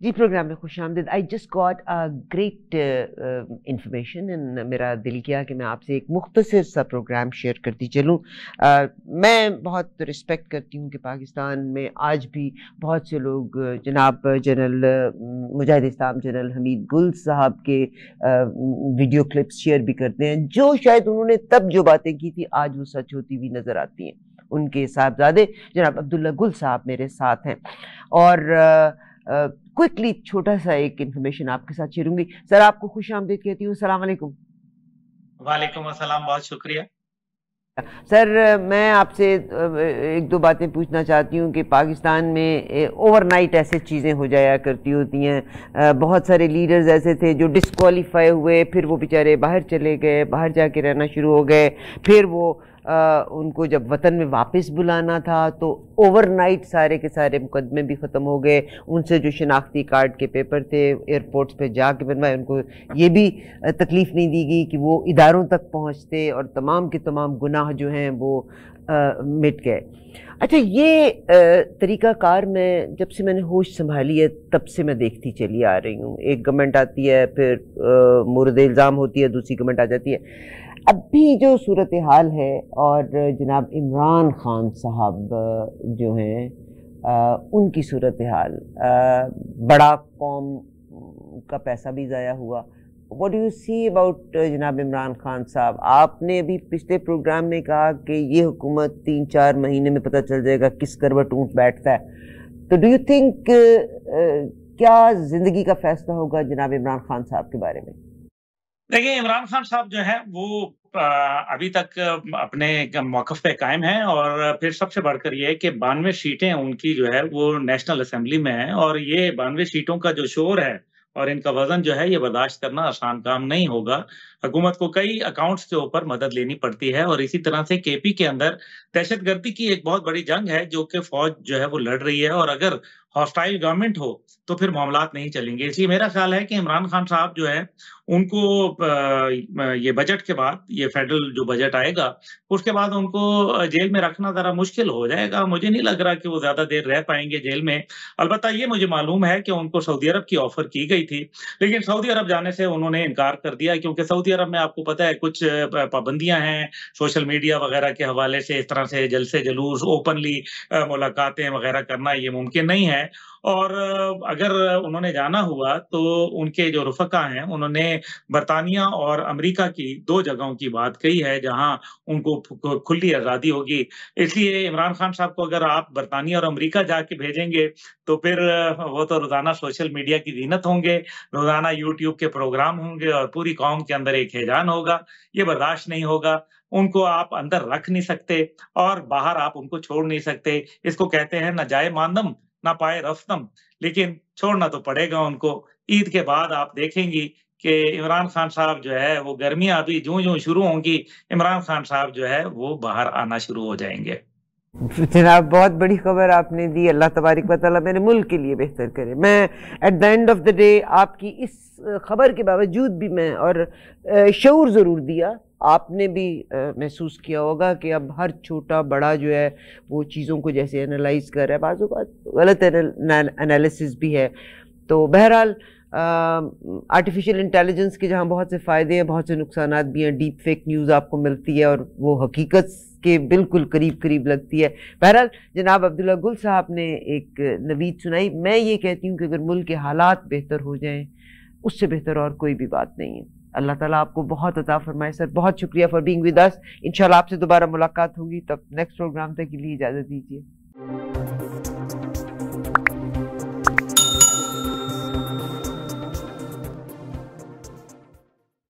جی programme میں خوش آمدید. I just got great information. میرا دل کیا کہ میں آپ سے ایک مختصر سا پروگرام شیئر کرتی چلوں. میں بہت رسپیکٹ کرتی ہوں کہ پاکستان میں آج بھی بہت سے لوگ جناب جنرل مجاہد اسلام جنرل حمید گل صاحب کے ویڈیو کلپس شیئر بھی کرتے ہیں، جو شاید انہوں نے تب جو باتیں کی تھی آج وہ سچ ہوتی ہوئی نظر آتی ہیں. ان کے صاحبزادے جناب عبداللہ گل صاحب میرے ساتھ ہیں اور کوئکلی چھوٹا سا ایک انفارمیشن آپ کے ساتھ شیئر ہوں گی. سر آپ کو خوش آمدید کہتی ہوں. السلام علیکم. وعلیکم السلام، بہت شکریہ. سر میں آپ سے ایک دو باتیں پوچھنا چاہتی ہوں کہ پاکستان میں اوور نائٹ ایسے چیزیں ہو جایا کرتی ہوتی ہیں. بہت سارے لیڈرز ایسے تھے جو ڈسکوالیفائی ہوئے، پھر وہ بیچارے باہر چلے گئے، باہر جا کے رہنا شروع ہو گئے. پھر وہ ان کو جب وطن میں واپس بلانا تھا تو اوور نائٹ سارے کے سارے مقدمے بھی ختم ہو گئے. ان سے جو شناختی کارڈ کے پیپر تھے ایئرپورٹس پہ جا کے بنوائے، ان کو یہ بھی تکلیف نہیں دی گئی کہ وہ اداروں تک پہنچتے اور تمام کے تمام گناہ جو ہیں وہ مٹ گئے. اچھا، یہ طریقہ کار میں جب سے میں نے ہوش سنبھالی ہے تب سے میں دیکھتی چلی آ رہی ہوں. ایک گورنمنٹ آتی ہے، پھر مورد الزام ہوتی ہے، دوسری گورنمنٹ آ جاتی ہے. اب بھی جو صورتحال ہے اور جناب عمران خان صاحب جو ہیں ان کی صورتحال، بڑا قوم کا پیسہ بھی ضائع ہوا. What do you C about جناب عمران خان صاحب؟ آپ نے ابھی پچھلے پروگرام میں کہا کہ یہ حکومت 3-4 مہینے میں پتہ چل جائے گا کس کروٹ اونٹ بیٹھتا ہے. تو ڈو یو تھنک کیا زندگی کا فیصلہ ہوگا جناب عمران خان صاحب کے بارے میں؟ دیکھیے، عمران خان صاحب جو ہے وہ ابھی تک اپنے موقف پہ قائم ہیں، اور پھر سب سے بڑھ کر یہ کہ 92 سیٹیں ان کی جو ہے وہ نیشنل اسمبلی میں ہیں، اور یہ 92 سیٹوں کا جو شور ہے اور ان کا وزن جو ہے یہ برداشت کرنا آسان کام نہیں ہوگا. حکومت کو کئی اکاؤنٹس کے اوپر مدد لینی پڑتی ہے، اور اسی طرح سے کے پی کے اندر دہشت گردی کی ایک بہت بڑی جنگ ہے جو کہ فوج جو ہے وہ لڑ رہی ہے، اور اگر ہاسٹائل گورنمنٹ ہو تو پھر معاملات نہیں چلیں گے. اس لیے میرا خیال ہے کہ عمران خان صاحب جو ہے ان کو یہ بجٹ کے بعد، یہ فیڈرل جو بجٹ آئے گا اس کے بعد ان کو جیل میں رکھنا ذرا مشکل ہو جائے گا. مجھے نہیں لگ رہا کہ وہ زیادہ دیر رہ پائیں گے جیل میں. البتہ یہ مجھے معلوم ہے کہ ان کو سعودی عرب کی آفر کی گئی تھی، لیکن سعودی عرب جانے سے انہوں نے انکار کر دیا، کیونکہ سعودی عرب میں آپ کو پتہ ہے کچھ پابندیاں ہیں سوشل میڈیا وغیرہ کے حوالے سے. اس طرح سے جلسے جلوس، اوپنلی ملاقاتیں وغیرہ کرنا یہ ممکن نہیں ہے. اور اگر انہوں نے جانا ہوا تو ان کے جو رفقا ہیں انہوں نے برطانیہ اور امریکہ کی 2 جگہوں کی بات کہی ہے جہاں ان کو کھلی آزادی ہوگی. اس لیے عمران خان صاحب کو اگر آپ برطانیہ اور امریکہ جا کے بھیجیں گے تو پھر وہ تو روزانہ سوشل میڈیا کی زینت ہوں گے، روزانہ یوٹیوب کے پروگرام ہوں گے، اور پوری قوم کے اندر ایک ہیجان ہوگا. یہ برداشت نہیں ہوگا. ان کو آپ اندر رکھ نہیں سکتے اور باہر آپ ان کو چھوڑ نہیں سکتے. اس کو کہتے ہیں نہ جائے ماندم نہ پائے رفتم، لیکن چھوڑنا تو پڑے گا ان کو. عید کے بعد آپ دیکھیں گی کہ عمران خان صاحب جو ہے وہ گرمیاں ابھی جوں شروع ہوں گی، عمران خان صاحب جو ہے وہ باہر آنا شروع ہو جائیں گے. جناب بہت بڑی خبر آپ نے دی. اللہ تبارک و تعالیٰ میرے ملک کے لیے بہتر کرے. میں at the end of the day آپ کی اس خبر کے باوجود بھی میں اور شعور ضرور دیا. آپ نے بھی محسوس کیا ہوگا کہ اب ہر چھوٹا بڑا جو ہے وہ چیزوں کو جیسے انالائز کر رہا ہے، بعض اوقات غلط انالیسس بھی ہے. تو بہرحال آرٹیفیشیل انٹیلیجنس کے جہاں بہت سے فائدے ہیں بہت سے نقصانات بھی ہیں. ڈیپ فیک نیوز آپ کو ملتی ہے اور وہ حقیقت کے بالکل قریب لگتی ہے. بہرحال جناب عبداللہ گل صاحب نے ایک نوید سنائی. میں یہ کہتی ہوں کہ اگر ملک کے حالات بہتر ہو جائیں اس سے بہتر اور کوئی بھی بات نہیں ہے. اللہ تعالیٰ آپ کو بہت عطا فرمائے. سر بہت شکریہ فار بینگ ود اس. انشاءاللہ آپ سے دوبارہ ملاقات ہوگی. تب نیکسٹ پروگرام تک کے لیے اجازت دیجیے.